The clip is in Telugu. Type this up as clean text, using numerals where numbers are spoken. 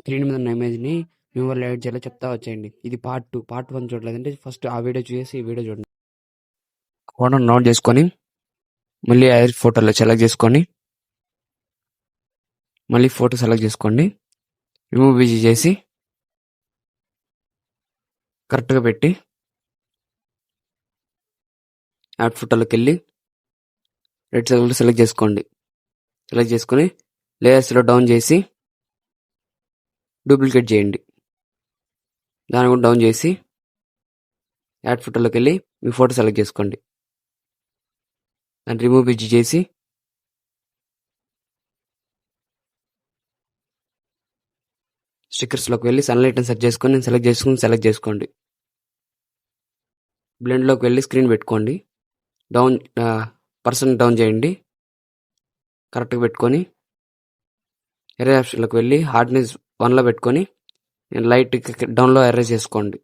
స్క్రీన్ మీద ఉన్న ఇమేజ్ని న్యూవర్లో యాడ్ చేయాలో చెప్తా వచ్చేయండి. ఇది పార్ట్ 2. పార్ట్ 1 చూడలేదంటే ఫస్ట్ ఆ వీడియో చూసేసి ఈ వీడియో చూడండి. ఫోటోని నోట్ చేసుకొని మళ్ళీ ఐర్ ఫోటోలో సెలెక్ట్ చేసుకొని మళ్ళీ ఫోటో సెలెక్ట్ చేసుకోండి. రిమూవ్ బీజీ చేసి కరెక్ట్గా పెట్టి యాడ్ ఫోటోలోకి వెళ్ళి రైట్ సైడ్ సెలెక్ట్ చేసుకోండి. సెలెక్ట్ చేసుకొని లేయర్స్లో డౌన్ చేసి డూప్లికేట్ చేయండి. దాన్ని కూడా డౌన్ చేసి యాడ్ ఫోటోలోకి వెళ్ళి మీ ఫోటో సెలెక్ట్ చేసుకోండి. దాన్ని రిమూవ్ బీజీ చేసి స్టిక్కర్స్లోకి వెళ్ళి సన్లైట్ని సెలెక్ట్ చేసుకోండి. బ్లెండ్లోకి వెళ్ళి స్క్రీన్ పెట్టుకోండి. పర్సన్ డౌన్ చేయండి. కరెక్ట్గా పెట్టుకొని ఎరేజ్ ఆప్షన్లోకి వెళ్ళి హార్డ్నెస్ 1లో పెట్టుకొని లైట్ డౌన్లో ఎరేజ్ చేసుకోండి.